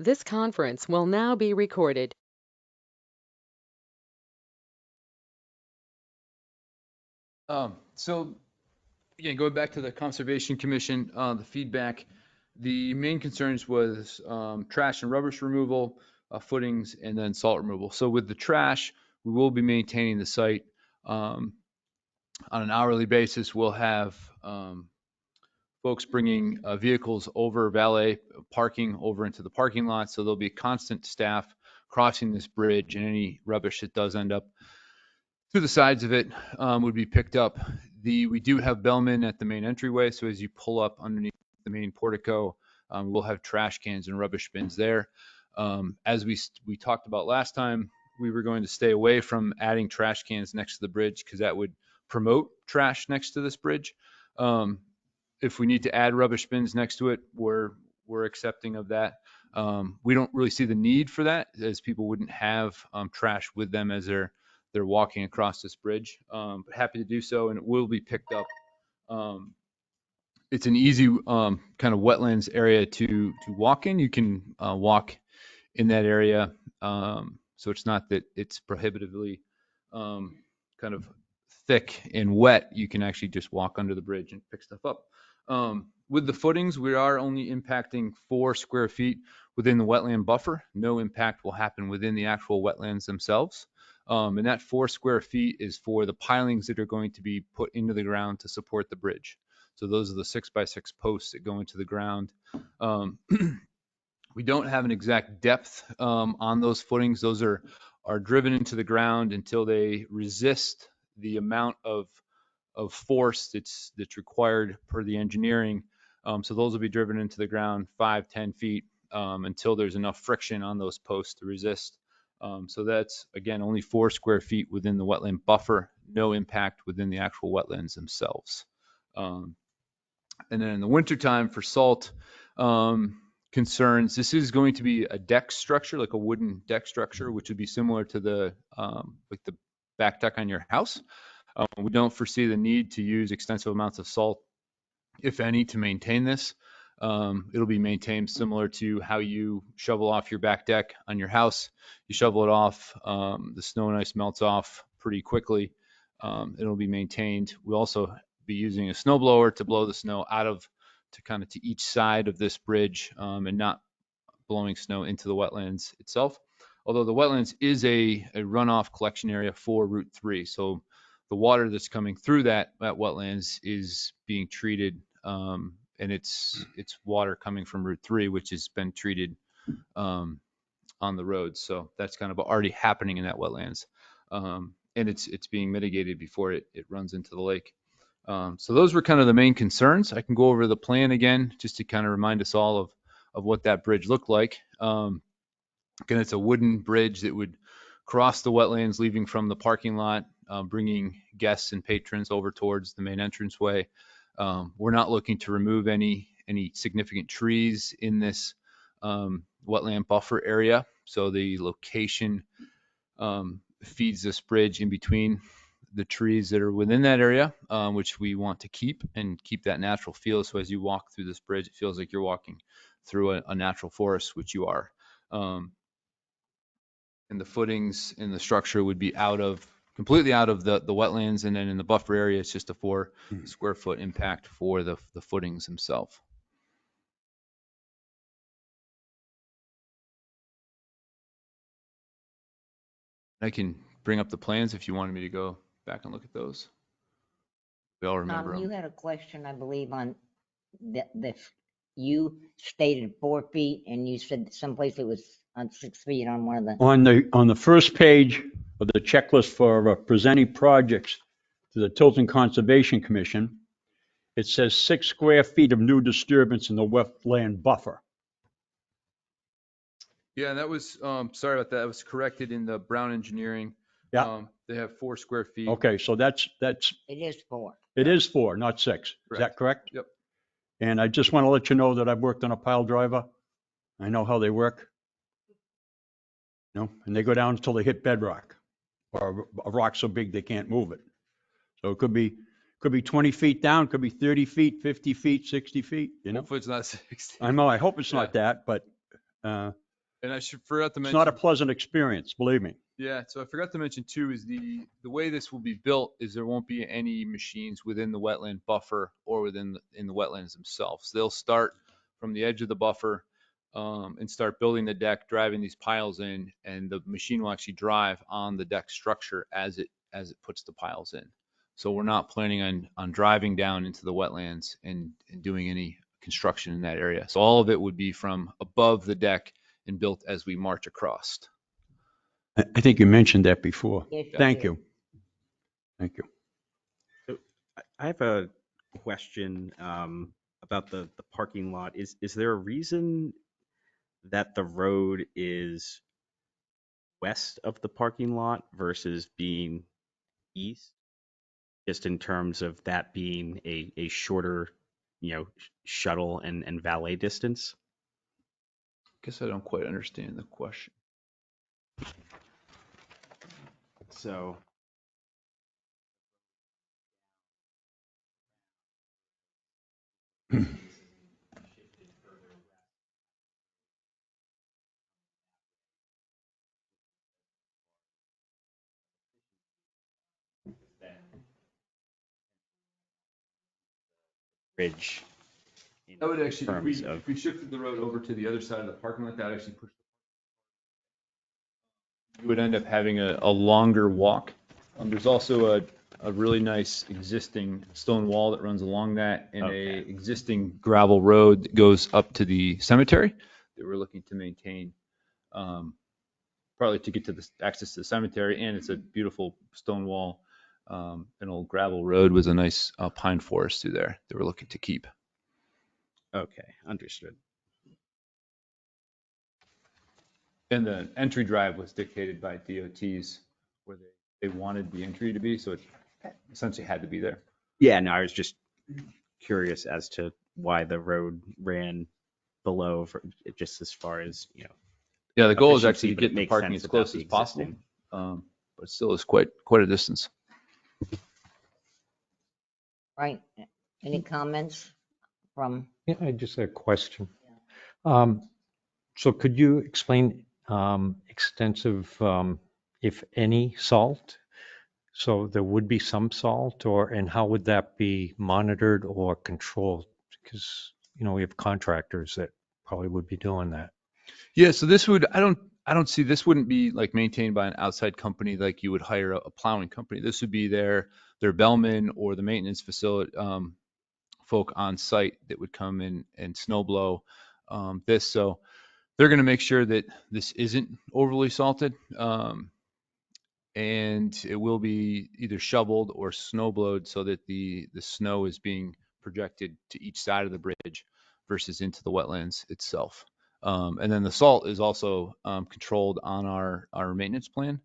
This conference will now be recorded. So again, going back to the Conservation Commission, the feedback, the main concerns was trash and rubbish removal, footings, and then salt removal. So with the trash, we will be maintaining the site on an hourly basis. We'll have folks bringing vehicles over, valet parking over into the parking lot. So there'll be constant staff crossing this bridge, and any rubbish that does end up to the sides of it would be picked up. We do have bellmen at the main entryway, so as you pull up underneath the main portico, we'll have trash cans and rubbish bins there. As we talked about last time, we were going to stay away from adding trash cans next to the bridge because that would promote trash next to this bridge. If we need to add rubbish bins next to it, we're accepting of that. We don't really see the need for that, as people wouldn't have trash with them as they're walking across this bridge. But happy to do so, and it will be picked up. It's an easy kind of wetlands area to walk in. You can walk in that area, so it's not that it's prohibitively kind of thick and wet. You can actually just walk under the bridge and pick stuff up. With the footings, we are only impacting 4 square feet within the wetland buffer. No impact will happen within the actual wetlands themselves. And that 4 square feet is for the pilings that are going to be put into the ground to support the bridge. So those are the 6x6 posts that go into the ground. We don't have an exact depth on those footings. Those are driven into the ground until they resist the amount of force that's required per the engineering. So those will be driven into the ground 5-10 feet until there's enough friction on those posts to resist. So that's, again, only 4 square feet within the wetland buffer, no impact within the actual wetlands themselves. And then in the wintertime for salt concerns, this is going to be a deck structure, like a wooden deck structure, which would be similar to the like the back deck on your house. We don't foresee the need to use extensive amounts of salt, if any, to maintain this. It'll be maintained similar to how you shovel off your back deck on your house. You shovel it off, the snow and ice melts off pretty quickly. It'll be maintained. We'll also be using a snow blower to blow the snow out of to each side of this bridge, and not blowing snow into the wetlands itself. Although the wetlands is a runoff collection area for Route 3. So the water that's coming through that wetlands is being treated, and it's water coming from Route 3, which has been treated on the road. So that's kind of already happening in that wetlands. And it's being mitigated before it runs into the lake. So those were kind of the main concerns. I can go over the plan again, just to kind of remind us all of what that bridge looked like. Again, it's a wooden bridge that would cross the wetlands, leaving from the parking lot, bringing guests and patrons over towards the main entranceway. We're not looking to remove any significant trees in this wetland buffer area. So the location feeds this bridge in between the trees that are within that area, which we want to keep that natural feel. So as you walk through this bridge, it feels like you're walking through a natural forest, which you are. And the footings in the structure would be completely out of the wetlands. And then in the buffer area, it's just a 4 square foot impact for the footings themselves. I can bring up the plans if you wanted me to go back and look at those. We all remember You them. had a question, I believe, on the you stated 4 feet, and you said someplace it was on 6 feet on one of the. On the first page of the checklist for presenting projects to the Tilton Conservation Commission, it says 6 square feet of new disturbance in the wetland buffer. Yeah, that was, sorry about that. That was corrected in the Brown Engineering. Yeah. They have 4 square feet. Okay, so that's. It is 4. It is 4, not 6. Is that correct? Yep. And I just want to let you know that I've worked on a pile driver. I know how they work. And they go down until they hit bedrock, or a rock so big they can't move it. So it could be 20 feet down, could be 30 feet, 50 feet, 60 feet, Hopefully it's not 60. I know, I hope it's not that, but And I forgot to It's mention. not a pleasant experience, believe me. Yeah, so I forgot to mention too is the way this will be built is there won't be any machines within the wetland buffer or in the wetlands themselves. They'll start from the edge of the buffer and start building the deck, driving these piles in, and the machine will actually drive on the deck structure as it puts the piles in. So we're not planning on driving down into the wetlands and doing any construction in that area. So all of it would be from above the deck and built as we march across. I think you mentioned that before. Yes, Thank did. you. Thank you. So I have a question about the parking lot. Is there a reason that the road is west of the parking lot versus being east? Just in terms of that being a shorter, shuttle and valet distance? Guess I don't quite understand the question. So bridge. That would actually, of if we shifted the road over to the other side of the parking lot, that would actually push. You would end up having a longer walk. There's also a really nice existing stone wall that runs along that and Okay. a existing gravel road that goes up to the cemetery that we're looking to maintain. Partly to get to the access to the cemetery, and it's a beautiful stone wall. An old gravel road with a nice pine forest through there that we're looking to keep. Okay, understood. And the entry drive was dictated by DOTs where they wanted the entry to be, so it essentially had to be there. Yeah, no, I was just curious as to why the road ran below, just as far as, Yeah, the goal is efficiency, actually to but it get the makes parking sense as about close the as possible, existing. but still is quite a distance. Right. Any comments from, Yeah, I just had a question. So could you explain extensive, if any, salt? So there would be some salt, and how would that be monitored or controlled? Because, we have contractors that probably would be doing that. Yeah, so this would, I don't see, this wouldn't be like maintained by an outside company like you would hire a plowing company. This would be their bellman or the maintenance facility folk on site that would come in and snow blow this. So they're going to make sure that this isn't overly salted. And it will be either shoveled or snow blowed so that the snow is being projected to each side of the bridge versus into the wetlands itself. And then the salt is also controlled on our maintenance plan.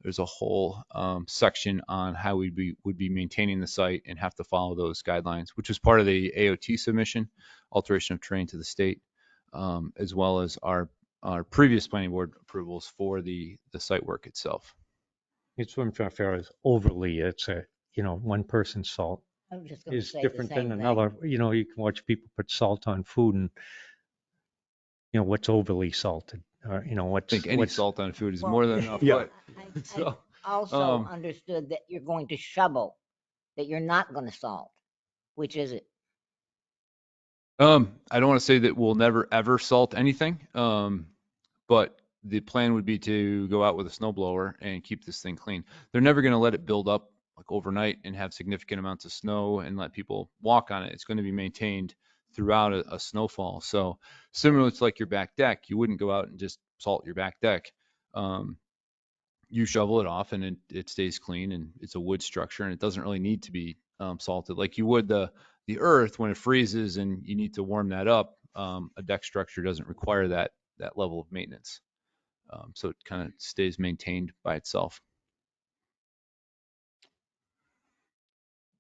There's a whole section on how we would be maintaining the site and have to follow those guidelines, which was part of the AOT submission, alteration of terrain to the state, as well as our previous planning board approvals for the site work itself. It's what I'm trying to figure out is overly, it's one person's salt I was just going to is say the different same than thing. another. You can watch people put salt on food and, what's overly salted, or, I think any salt on food is Well, more than enough. Yeah. But, so, I also um, understood that you're going to shovel, that you're not going to salt. Which is it? I don't want to say that we'll never ever salt anything, but the plan would be to go out with a snowblower and keep this thing clean. They're never going to let it build up like overnight and have significant amounts of snow and let people walk on it. It's going to be maintained throughout a snowfall. So similar to like your back deck, you wouldn't go out and just salt your back deck. You shovel it off and it stays clean, and it's a wood structure and it doesn't really need to be salted like you would the earth when it freezes and you need to warm that up. A deck structure doesn't require that level of maintenance. So it kind of stays maintained by itself.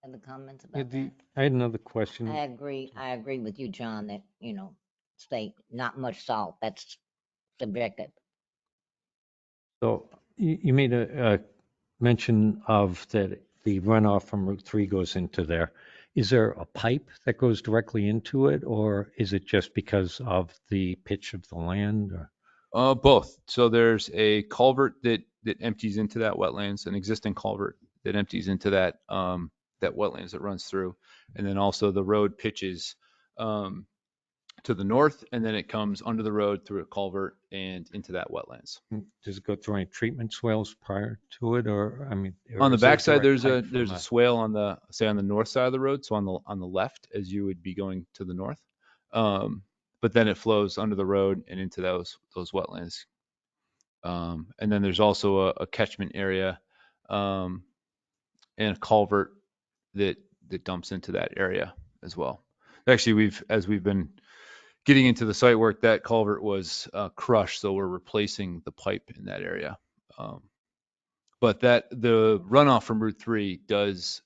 Other comments Yeah, about that? I had another question. I agree with you, John, that, say not much salt. That's subjective. So you made a mention of that the runoff from Route 3 goes into there. Is there a pipe that goes directly into it, or is it just because of the pitch of the land? Or? Both. So there's a culvert that empties into that wetlands, an existing culvert that empties into that that wetlands that runs through, and then also the road pitches um, to the north, and then it comes under the road through a culvert and into that wetlands. Does it go through any treatment swales prior to it, or, I mean? or On the is there backside, direct there's a pipe from swale on the, say, on the north side of the road, so on the left as you would be going to the north. But then it flows under the road and into those wetlands. And then there's also a catchment area and a culvert that dumps into that area as well. Actually, as we've been getting into the site work, that culvert was crushed, so we're replacing the pipe in that area. But the runoff from Route 3 does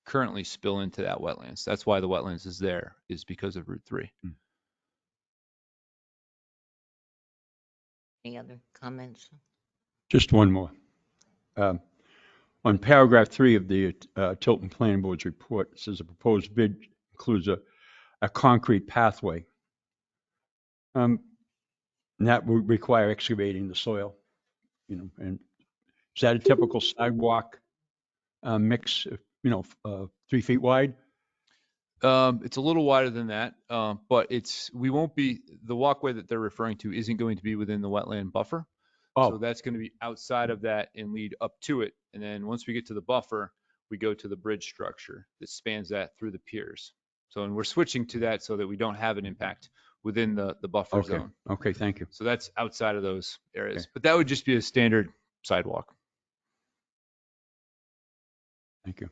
currently spill into that wetlands. That's why the wetlands is there, is because of Route 3. Any other comments? Just one more. On paragraph 3 of the Tilton Planning Board's report, it says a proposed bid includes a concrete pathway. And that would require excavating the soil, and is that a typical sidewalk mix, 3 feet wide? It's a little wider than that, but the walkway that they're referring to isn't going to be within the wetland buffer. So Oh, that's going to be outside of that and lead up to it. And then once we get to the buffer, we go to the bridge structure that spans that through the piers. So, and we're switching to that so that we don't have an impact within the buffer okay. zone. Okay, thank you. So that's outside of those areas. Okay. But that would just be a standard sidewalk. Thank you.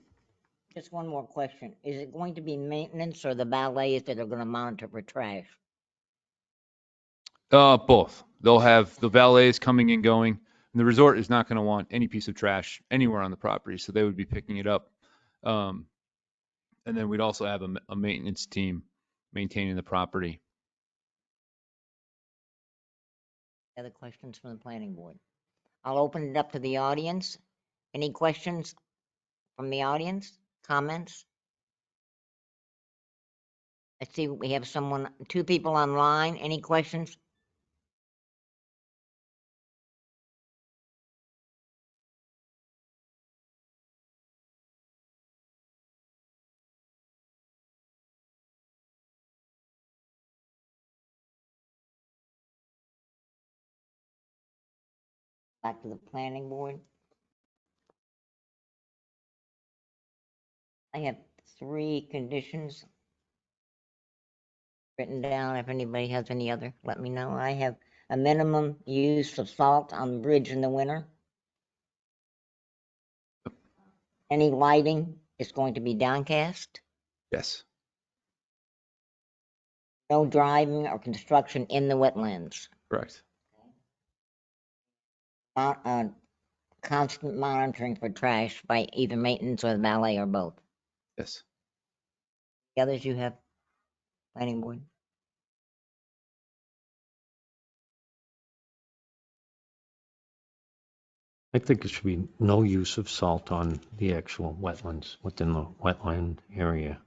Just one more question. Is it going to be maintenance or the valets that are gonna monitor for trash? Both. They'll have the valets coming and going. And the resort is not going to want any piece of trash anywhere on the property, so they would be picking it up. And then we'd also have a maintenance team maintaining the property. Other questions from the planning board? I'll open it up to the audience. Any questions from the audience? Comments? I see we have two people online. Any questions? Back to the planning board. I have 3 conditions written down. If anybody has any other, let me know. I have a minimum use of salt on the bridge in the winter. Any lighting is going to be downcast. Yes. No driving or construction in the wetlands. Correct. Constant monitoring for trash by either maintenance or the valet or both. Yes. The others you have, planning board? I think it should be no use of salt on the actual wetlands within the wetland area.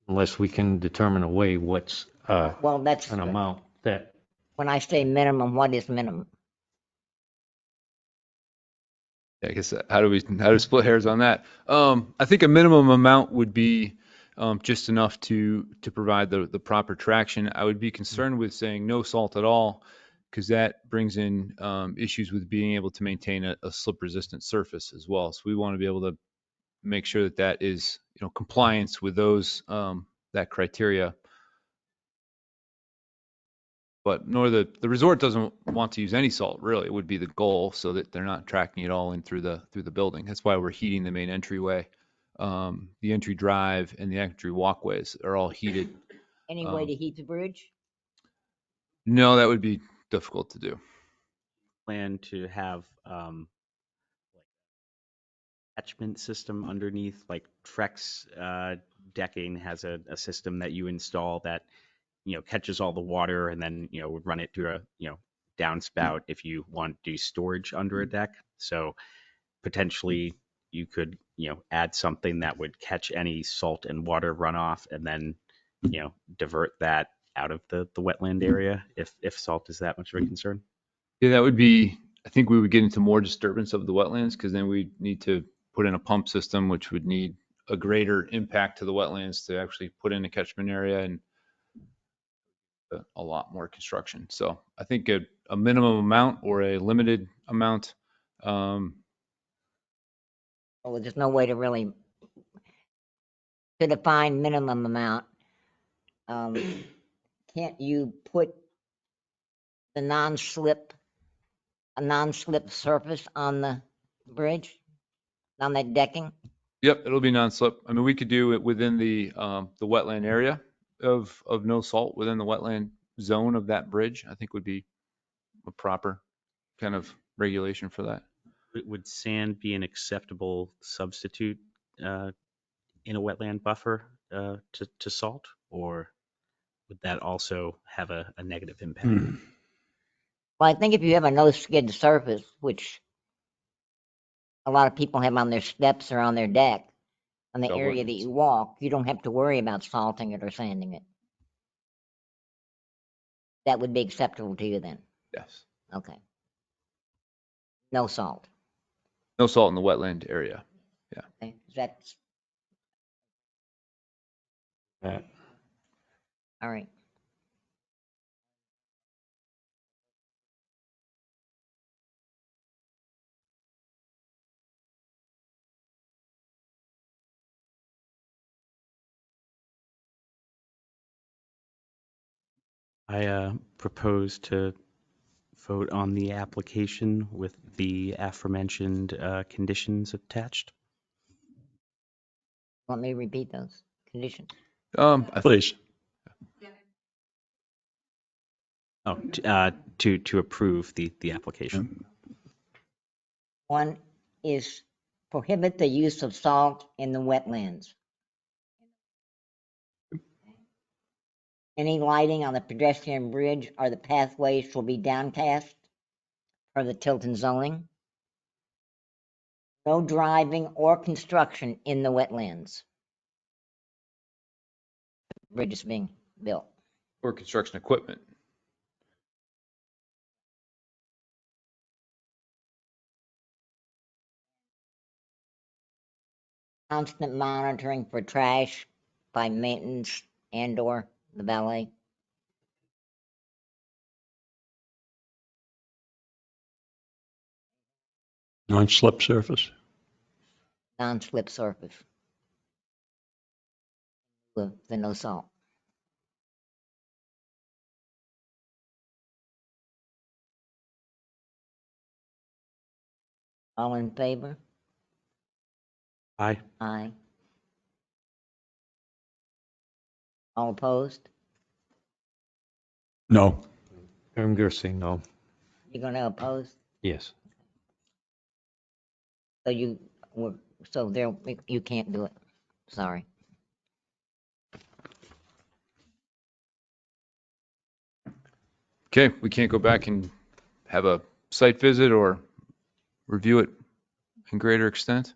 Unless we can determine a way what's Well, that's, an amount that, when I say minimum, what is minimum? I guess how do split hairs on that? I think a minimum amount would be just enough to provide the proper traction. I would be concerned with saying no salt at all, because that brings in issues with being able to maintain a slip resistant surface as well. So we want to be able to make sure that is compliance with those that criteria. But nor the resort doesn't want to use any salt, really. It would be the goal, so that they're not tracking it all in through the building. That's why we're heating the main entryway. The entry drive and the entry walkways are all heated. Any way to heat the bridge? No, that would be difficult to do. Plan to have like catchment system underneath, like Trex decking has a system that you install that catches all the water and then would run it through a downspout if you want to do storage under a deck. So potentially you could add something that would catch any salt and water runoff and then divert that out of the wetland area if salt is that much of a concern? Yeah, that would be, I think we would get into more disturbance of the wetlands because then we need to put in a pump system, which would need a greater impact to the wetlands to actually put in a catchment area and a lot more construction. So I think a minimum amount or a limited amount. Well, there's no way to really, to define minimum amount. Can't you put the a non-slip surface on the bridge, on that decking? Yep, it'll be non-slip. I mean, we could do it within the wetland area of no salt within the wetland zone of that bridge. I think would be a proper kind of regulation for that. Would sand be an acceptable substitute in a wetland buffer to salt, or would that also have a negative impact? Well, I think if you have a no-skid surface, which a lot of people have on their steps or on their deck, on the Got area that wetlands. you walk, you don't have to worry about salting it or sanding it. That would be acceptable to you then? Yes. Okay. No salt. No salt in the wetland area. Okay. That's That. all right. I propose to vote on the application with the aforementioned conditions attached. Want me to repeat those conditions? Please. Oh, to approve the application. One is prohibit the use of salt in the wetlands. Any lighting on the pedestrian bridge or the pathways shall be downcast per the Tilton zoning. No driving or construction in the wetlands. The bridge is being built. Or construction equipment. Constant monitoring for trash by maintenance and/or the valet. Non-slip surface. Non-slip surface. With the no salt. All in favor? Aye. Aye. All opposed? No. I'm going to say no. You're gonna oppose? Yes. So you can't do it. Sorry. Okay, we can't go back and have a site visit or review it in greater extent.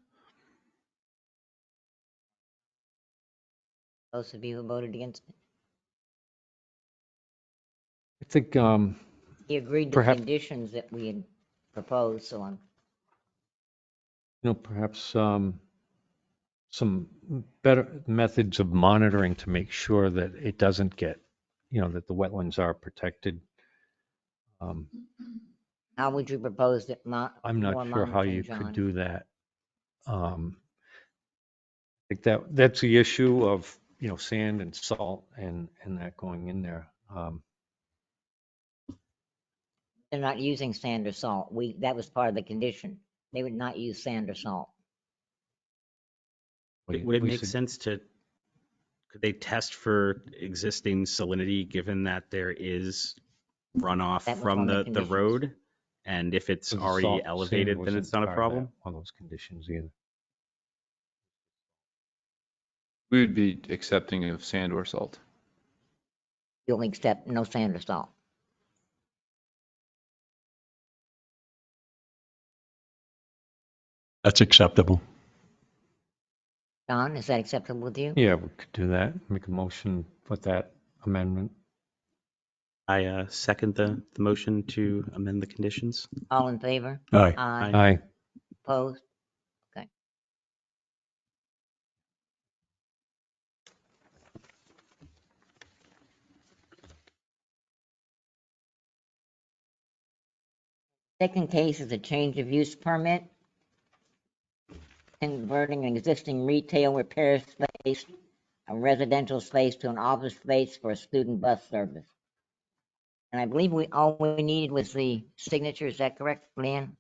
Those of you who voted against it? I think He agreed to the Perhaps- conditions that we had proposed, so I'm, perhaps some better methods of monitoring to make sure that it doesn't get, that the wetlands are protected. how would you propose that I'm more not sure how monitoring, you John? could do that. I think that's the issue of, sand and salt and that going in there. They're not using sand or salt. That was part of the condition. They would not use sand or salt. Would it make sense could they test for existing salinity given that there is runoff That was from one of the the conditions. road? And if it's So the already sand elevated, then wasn't it's not a part of problem? that, one of those conditions either. We would be accepting of sand or salt. You only accept no sand or salt. That's acceptable. Don, is that acceptable with you? Yeah, we could do that. Make a motion with that amendment. I second the motion to amend the conditions. All in favor? Aye. Aye. Aye. Opposed? Okay. Second case is a change of use permit, converting an existing retail repair space, a residential space to an office space for a student bus service. And I believe all we needed was the signature, is that correct, Leanne?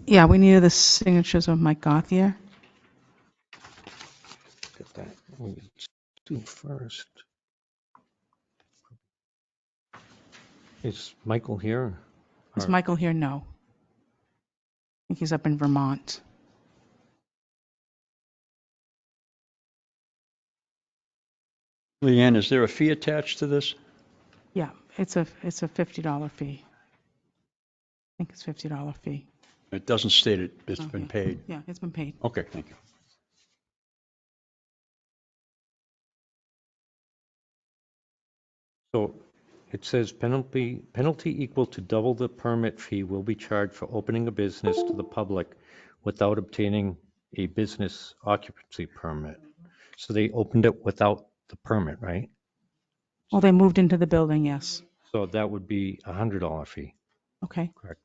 Yeah, we needed the signatures of Mike Gauthier. Get that. Let's do first. Is Michael here? Is Or- Michael here? No. I think he's up in Vermont. Leanne, is there a fee attached to this? Yeah, it's a $50 fee. I think it's $50 fee. It doesn't state it's Oh, been yeah. paid. Yeah, it's been paid. Okay, thank you. So it says penalty equal to double the permit fee will be charged for opening a business to the public without obtaining a business occupancy permit. So they opened it without the permit, right? Well, they moved into the building, yes. So that would be a $100 fee, Okay. correct?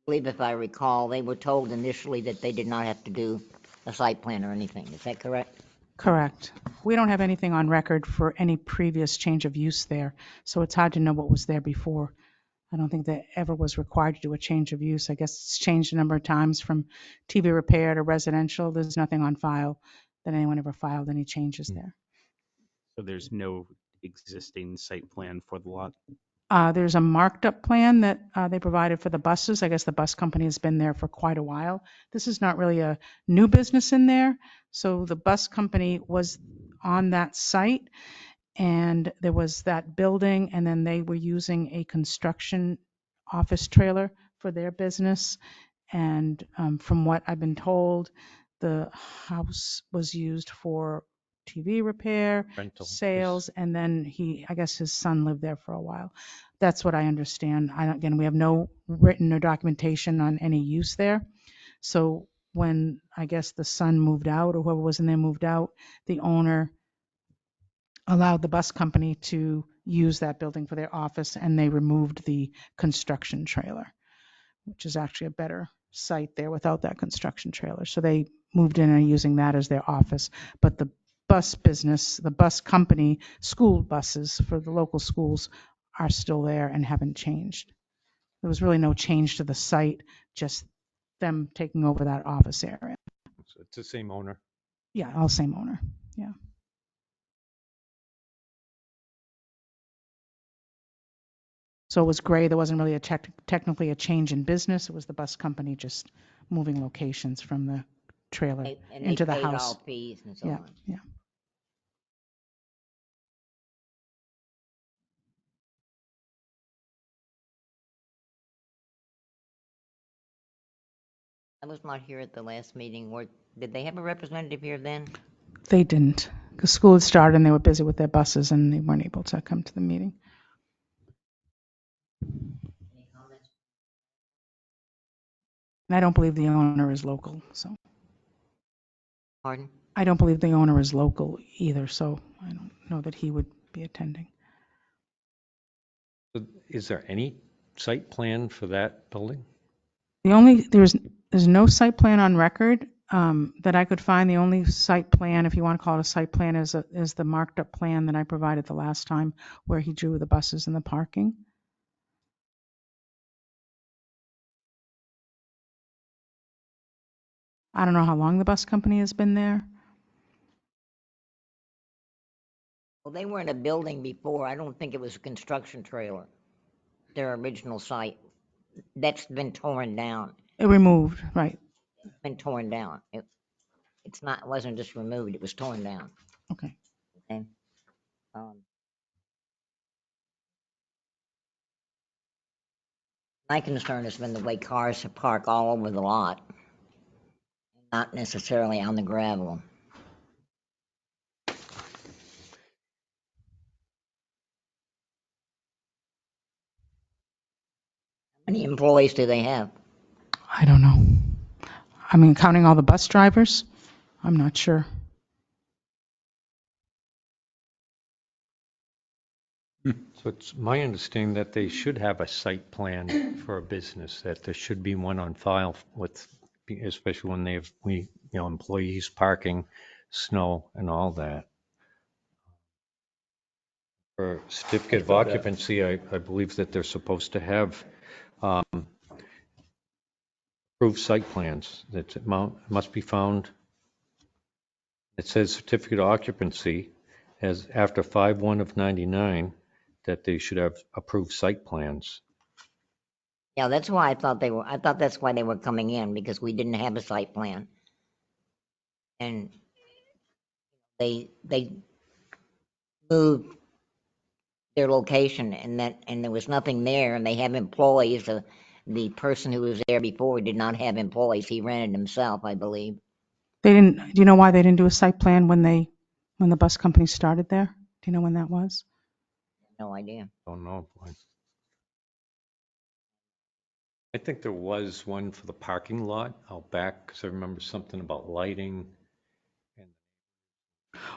I believe if I recall, they were told initially that they did not have to do a site plan or anything. Is that correct? Correct. We don't have anything on record for any previous change of use there, so it's hard to know what was there before. I don't think that ever was required to do a change of use. I guess it's changed a number of times from TV repair to residential. There's nothing on file that anyone ever filed any changes there. So there's no existing site plan for the lot. There's a marked up plan that they provided for the buses. I guess the bus company has been there for quite a while. This is not really a new business in there. So the bus company was on that site and there was that building and then they were using a construction office trailer for their business. And from what I've been told, the house was used for TV repair, Rental. sales, and then I guess his son lived there for a while. That's what I understand. Again, we have no written or documentation on any use there. So when I guess the son moved out or whoever was in there moved out, the owner allowed the bus company to use that building for their office and they removed the construction trailer, which is actually a better site there without that construction trailer. So they moved in and are using that as their office. But the bus business, the bus company, school buses for the local schools are still there and haven't changed. There was really no change to the site, just them taking over that office area. So it's the same owner. Yeah, all same owner. Yeah. So it was gray. There wasn't really technically a change in business. It was the bus company just moving locations from the trailer And into they the paid house. all fees and so Yeah, on. yeah. I was not here at the last meeting. Did they have a representative here then? They didn't, because school had started and they were busy with their buses and they weren't able to come to the meeting. Any comments? And I don't believe the owner is local, so. Pardon? I don't believe the owner is local either, so I don't know that he would be attending. So is there any site plan for that building? There's no site plan on record that I could find. The only site plan, if you want to call it a site plan, is the marked up plan that I provided the last time where he drew the buses and the parking. I don't know how long the bus company has been there. Well, they were in a building before. I don't think it was a construction trailer, their original site. That's been torn down. It removed, right? Been torn down. It wasn't just removed, it was torn down. Okay. Okay. Um, my concern has been the way cars park all over the lot, not necessarily on the gravel. How many employees do they have? I don't know. I mean, counting all the bus drivers, I'm not sure. So it's my understanding that they should have a site plan for a business, that there should be one on file with, especially when they have, employees parking, snow and all that. For certificate of occupancy, I believe that they're supposed to have approved site plans that must be found. It says certificate of occupancy as after 5/1 of 99, that they should have approved site plans. Yeah, that's why I thought that's why they were coming in, because we didn't have a site plan. And they moved their location and there was nothing there, and they have employees. The person who was there before did not have employees. He rented himself, I believe. They didn't, do you know why they didn't do a site plan when the bus company started there? Do you know when that was? No idea. Don't know. I think there was one for the parking lot out back, because I remember something about lighting.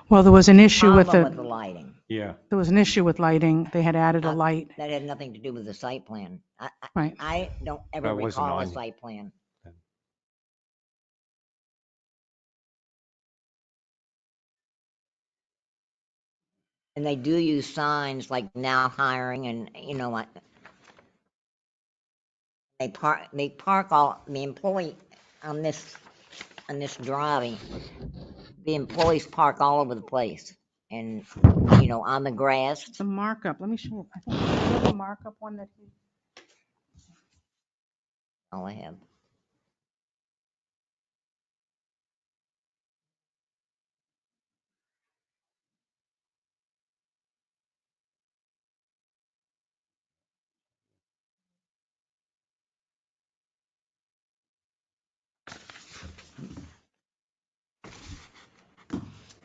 Well, there was an issue with Problem with the, the lighting. Yeah. there was an issue with lighting. They had added a light. That had nothing to do with the site plan. Right. I don't ever That wasn't recall a on. site plan. And they do use signs like now hiring, and you know what? They park all the employee on this driving. The employees park all over the place, and on the grass. The markup, let me show you. I think, do you have a markup one that he? All I have.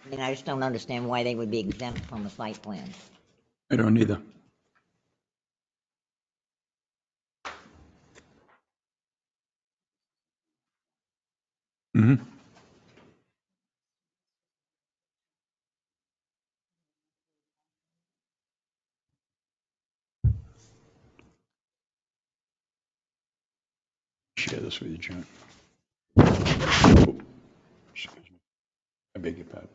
I mean, I just don't understand why they would be exempt from a site plan. I don't either. Mm-hmm. Share this with you, John. Oh, excuse me. I beg your pardon.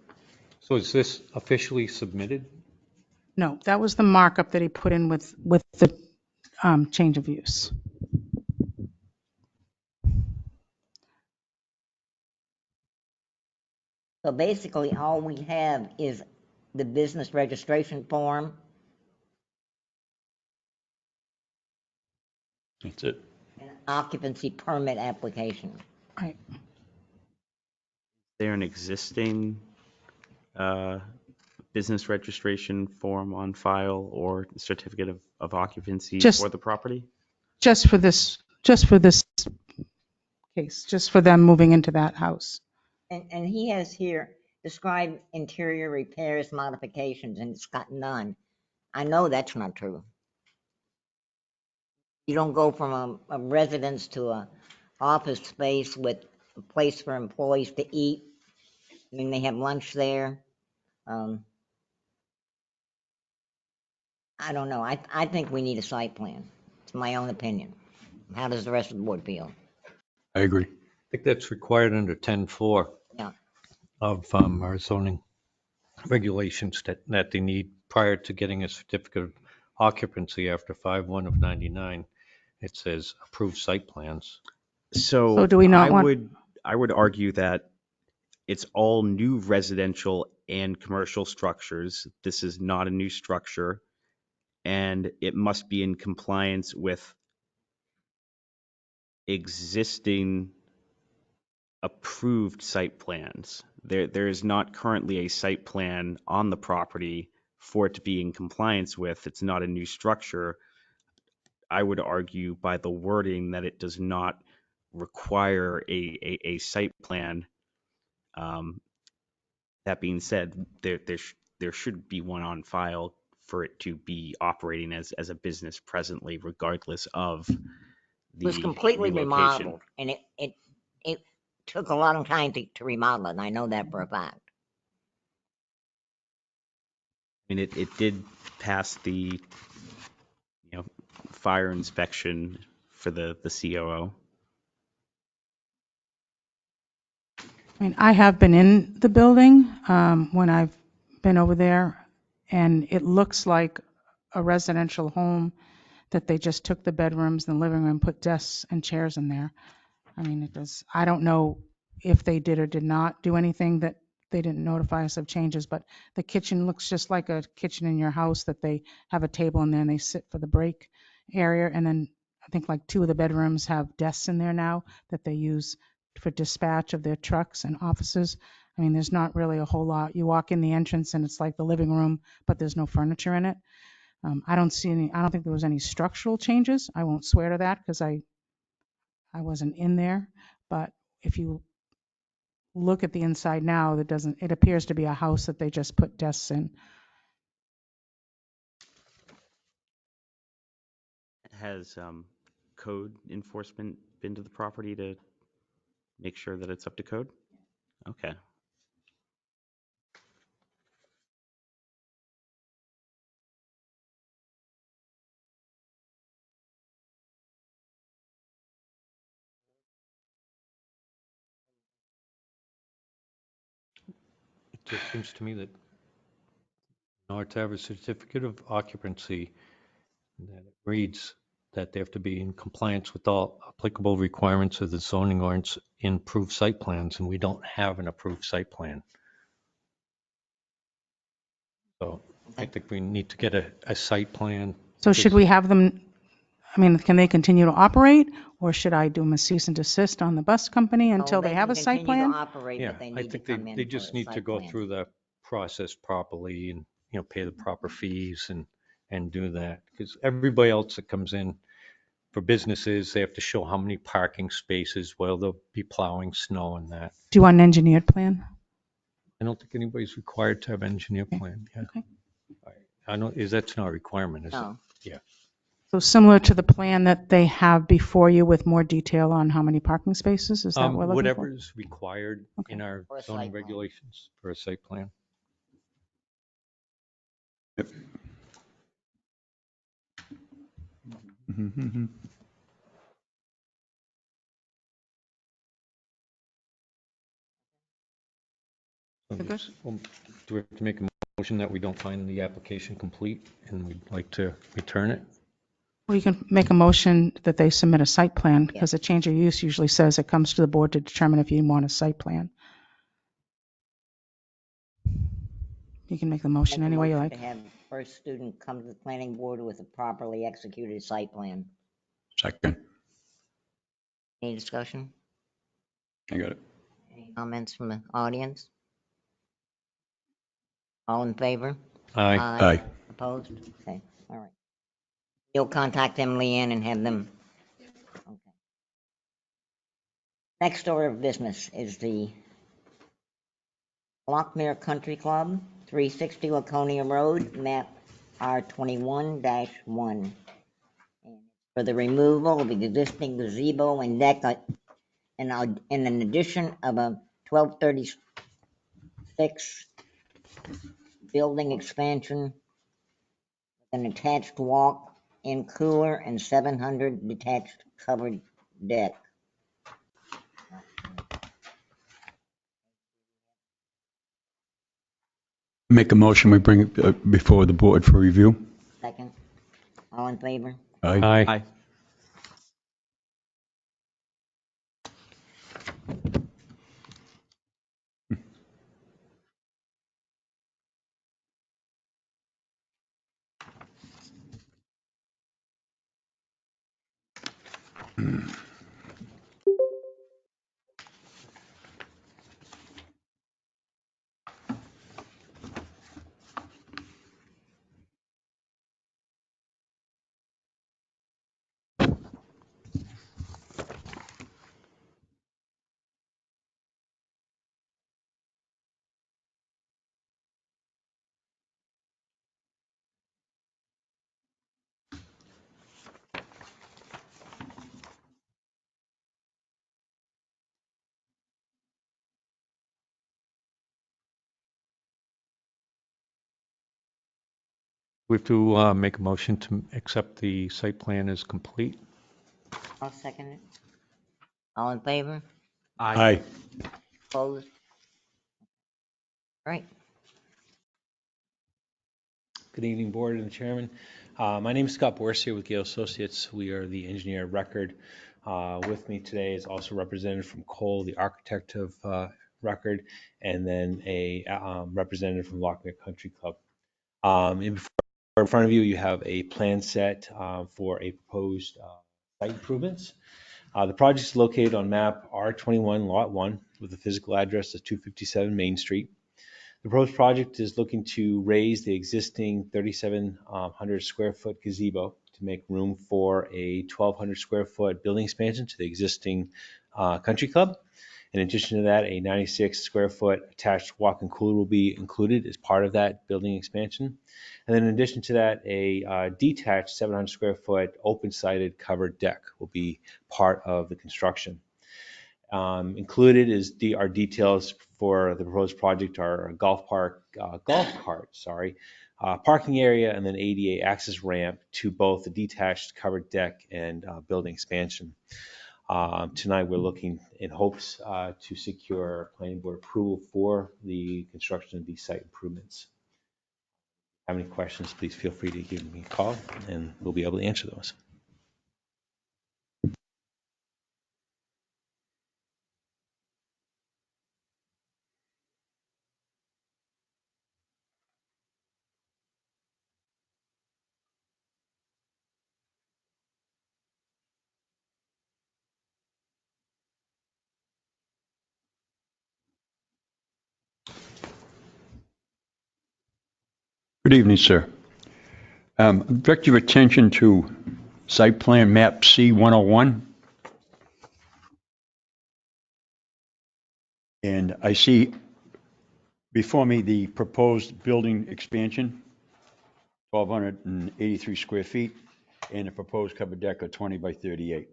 So is this officially submitted? No, that was the markup that he put in with the change of use. So basically, all we have is the business registration form. That's it. And occupancy permit application. Right. Is there an existing business registration form on file or certificate of occupancy Just- for the property? Just for this case, just for them moving into that house. And he has here described interior repairs, modifications, and it's got none. I know that's not true. You don't go from a residence to a office space with a place for employees to eat. I mean, they have lunch there. I don't know. I think we need a site plan. It's my own opinion. How does the rest of the board feel? I agree. I think that's required under 10.4 Yeah. of our zoning regulations that they need prior to getting a certificate of occupancy after 5/1 of 99. It says approved site plans. So do we not want- I would argue that it's all new residential and commercial structures. This is not a new structure, and it must be in compliance with existing approved site plans. There is not currently a site plan on the property for it to be in compliance with. It's not a new structure. I would argue by the wording that it does not require a site plan. That being said, there should be one on file for it to be operating as a business presently, regardless of It was the completely relocation. remodeled, and it took a long time to remodel it, and I know that for a fact. I mean, it did pass the, fire inspection for the COO. I mean, I have been in the building when I've been over there, and it looks like a residential home that they just took the bedrooms and the living room, put desks and chairs in there. I mean, it does, I don't know if they did or did not do anything that they didn't notify us of changes, but the kitchen looks just like a kitchen in your house, that they have a table in there and they sit for the break area. And then I think like 2 of the bedrooms have desks in there now that they use for dispatch of their trucks and offices. I mean, there's not really a whole lot. You walk in the entrance and it's like the living room, but there's no furniture in it. I don't think there was any structural changes. I won't swear to that because I wasn't in there. But if you look at the inside now, it appears to be a house that they just put desks in. Has code enforcement been to the property to make sure that it's up to code? Okay. It just seems to me that in order to have a certificate of occupancy, that it reads that they have to be in compliance with all applicable requirements of the zoning ordinance in approved site plans, and we don't have an approved site plan. So I think we need to get a site plan. So should we have them, I mean, can they continue to operate, or should I do them a cease and desist on the bus company until they have a site Continue to plan? operate, Yeah, but they I need to think come in they for just a need to site go plan. through the process properly and, pay the proper fees and do that. Because everybody else that comes in for businesses, they have to show how many parking spaces, well, they'll be plowing snow and that. Do you want an engineered plan? I don't think anybody's required to have an engineer Okay. plan, yeah. Okay. I know, that's not a requirement, is it? No. Yeah. So similar to the plan that they have before you with more detail on how many parking spaces, is that what we're looking for? Whatever is required Okay. in our For a site zoning plan. regulations for a site plan. Mhm. So Okay. do we have to make a motion that we don't find the application complete and we'd like to return it? Well, you can make a motion that they submit a site plan, because a change of use usually says it comes to the board to determine if you want a site plan. You can make the motion Make a any way you motion like. to have first student come to the planning board with a properly executed site plan. Second. Any discussion? I got it. Any comments from the audience? All in favor? Aye. Aye. Opposed? Okay, all right. You'll contact them, Leanne, and have them. Okay. Next order of business is the Lockmere Country Club, 360 Laconia Road, map R21-1. For the removal of the existing gazebo and deck, and an addition of a 1236 building expansion, an attached walk-in cooler and 700 detached covered deck. Make a motion, we bring it before the board for review. Second, all in favor? Aye. Aye. Aye. We have to make a motion to accept the site plan as complete. I'll second it. All in favor? Aye. Opposed? Right. Good evening, Board and Chairman. My name is Scott Borsier with Gale Associates. We are the engineer of record. With me today is also representative from Cole, the architect of record, and then a representative from Lockmere Country Club. In front of you, you have a plan set for a proposed site improvements. The project is located on map R21, Lot 1, with a physical address of 257 Main Street. The proposed project is looking to raise the existing 3,700 square foot gazebo to make room for a 1,200 square foot building expansion to the existing country club. In addition to that, a 96 square foot attached walk-in cooler will be included as part of that building expansion. And then in addition to that, a detached 700 square foot open-sided covered deck will be part of the construction. Included is our details for the proposed project are a golf cart, parking area, and then ADA access ramp to both the detached covered deck and building expansion. Tonight we're looking in hopes to secure planning board approval for the construction of these site improvements. If you have any questions, please feel free to give me a call and we'll be able to answer those. Good evening, sir. Direct your attention to site plan map C101. And I see before me the proposed building expansion, 1,283 square feet, and a proposed covered deck of 20 by 38.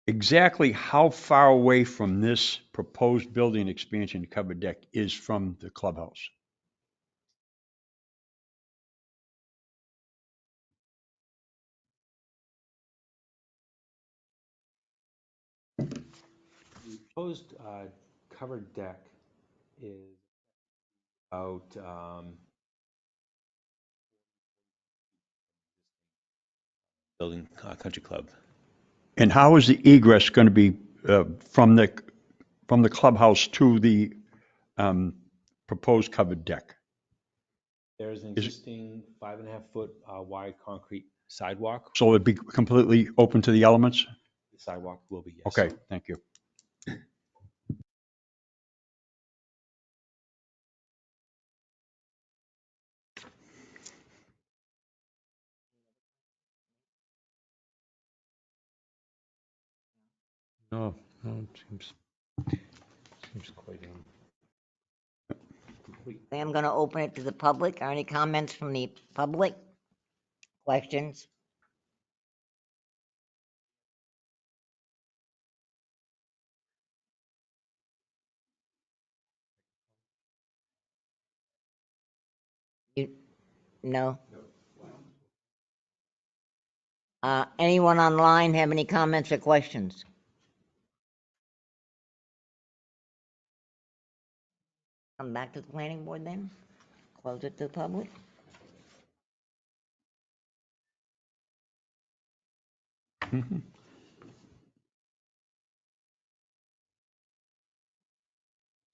Exactly how far away from this proposed building expansion covered deck is from the clubhouse? The proposed covered deck is about building country club. And how is the egress going to be from the clubhouse to the proposed covered deck? There's an existing 5.5 foot wide concrete sidewalk. So it'd be completely open to the elements? The sidewalk will be, yes. Okay, thank you. No, it seems quite complete. I'm gonna open it to the public. Are any comments from the public? Questions? No? Anyone online have any comments or questions? Come back to the planning board then? Close it to the public? Mhm.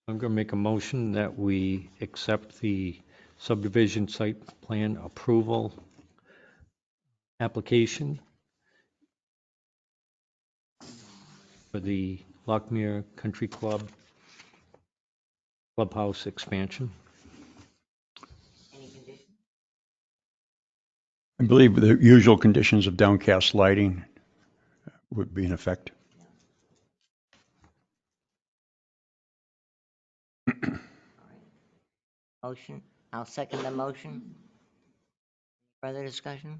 I'm going to make a motion that we accept the subdivision site plan approval application for the Lockmere Country Club clubhouse expansion. Any conditions? I believe the usual conditions of downcast lighting would be in effect. All right. Motion, I'll second the motion. Further discussion?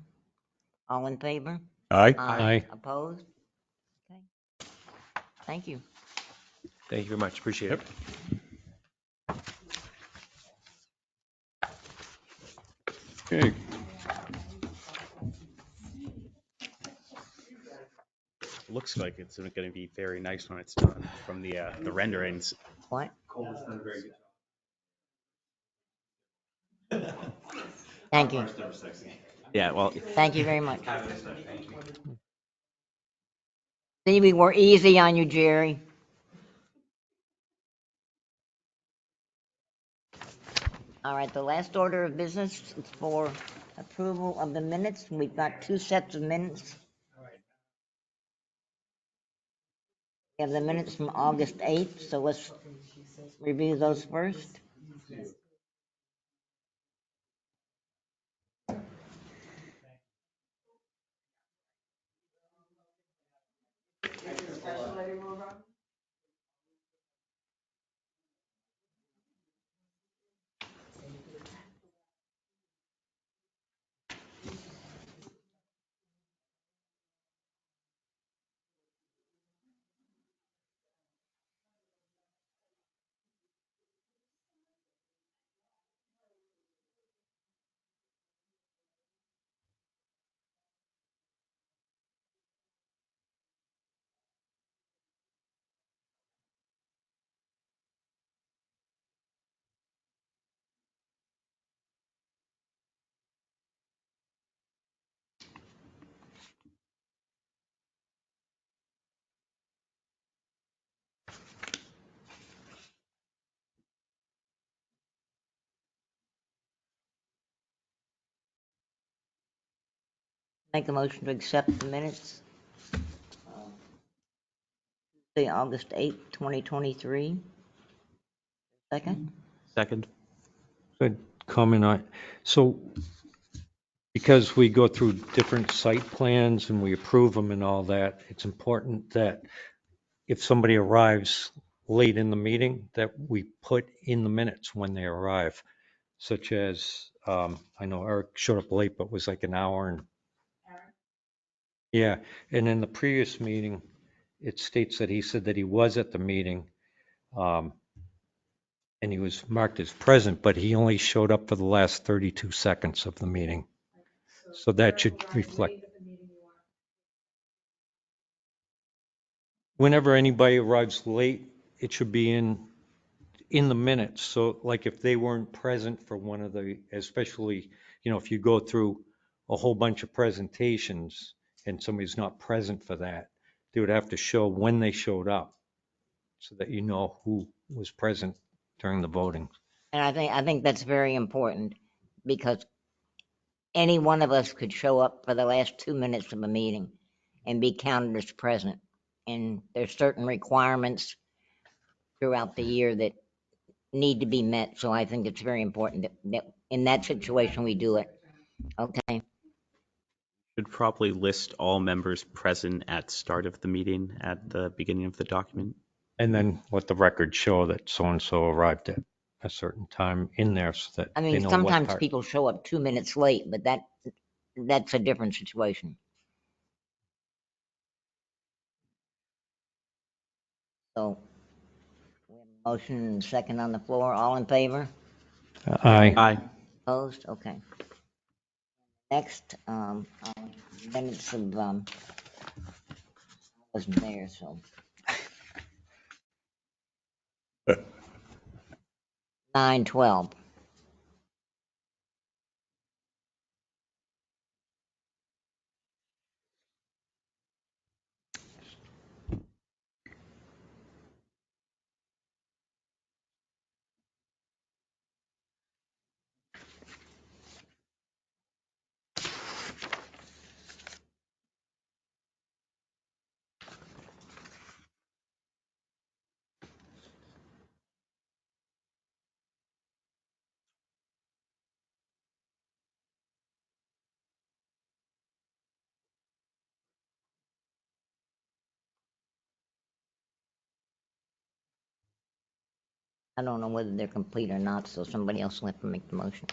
All in favor? Aye? Aye. Opposed? Okay. Thank you. Thank you very much. Appreciate it. Okay. Looks like it's going to be very nice when it's done from the renderings. What? Thank you. Yeah, well, Thank you very much. See, we were easy on you, Jerry. All right, the last order of business is for approval of the minutes. We've got 2 sets of minutes. We have the minutes from August 8th, so let's review those first. Make a motion to accept the minutes. The August 8th, 2023. Second? second. Good comment on, so because we go through different site plans and we approve them and all that, it's important that if somebody arrives late in the meeting, that we put in the minutes when they arrive, such as, I know Eric showed up late, but was like an hour and. Yeah, and in the previous meeting, it states that he said that he was at the meeting, and he was marked as present, but he only showed up for the last 32 seconds of the meeting. So that should reflect. Whenever anybody arrives late, it should be in the minutes. So like if they weren't present for one of the, especially, if you go through a whole bunch of presentations and somebody's not present for that, they would have to show when they showed up so that you know who was present during the voting. And I think that's very important because any one of us could show up for the last 2 minutes of a meeting and be counted as present. And there's certain requirements throughout the year that need to be met. So I think it's very important that in that situation we do it. Okay. Should probably list all members present at start of the meeting at the beginning of the document. And then let the record show that so-and-so arrived at a certain time in there so that I they mean, know what sometimes part. people show up 2 minutes late, but that's a different situation. So, we have a motion and a second on the floor. All in favor? Aye. Aye. Opposed? Okay. Next, minutes of, wasn't there, so. 9/12. I don't know whether they're complete or not, so somebody else will have to make the motion.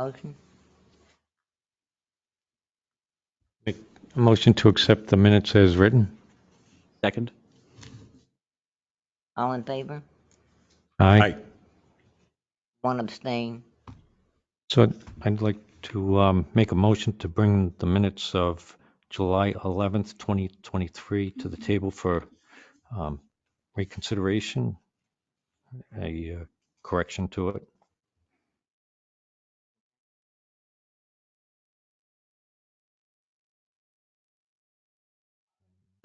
Motion? Make a motion to accept the minutes as written. Second? All in favor? Aye. One abstain. So I'd like to make a motion to bring the minutes of July 11th, 2023 to the table for um, reconsideration, a correction to it.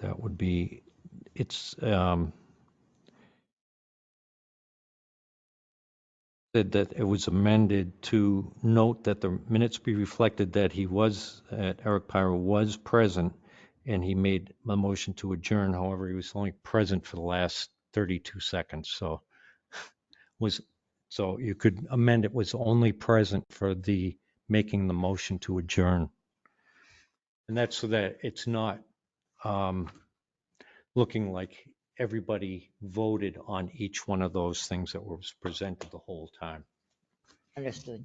That would be, it's said that it was amended to note that the minutes be reflected that Eric Pyro was present, and he made a motion to adjourn. However, he was only present for the last 32 seconds, so you could amend it was only present for the making the motion to adjourn. And that's so that it's not looking like everybody voted on each one of those things that was presented the whole time. Understood.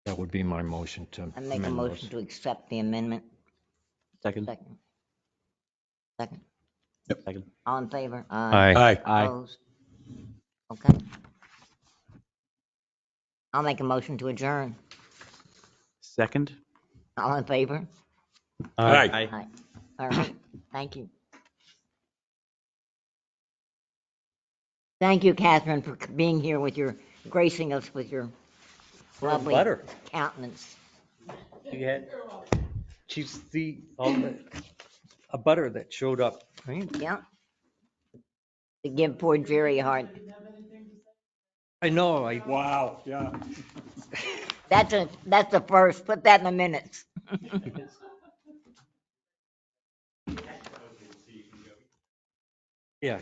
That would be my motion to I make a amend motion those. to accept the amendment. Second? Second. Second. Second. All in favor? Aye. Aye. Opposed? Okay. I'll make a motion to adjourn. Second? All in favor? Aye. Aye. All right. Thank you. Thank you, Catherine, for being here with gracing us with your lovely butter. countenance. She's a butter that showed up, right? Yeah. To give poor Jerry a hard. I know, Wow, yeah. That's a first. Put that in the minutes. yeah.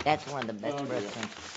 That's one of the best restaurants.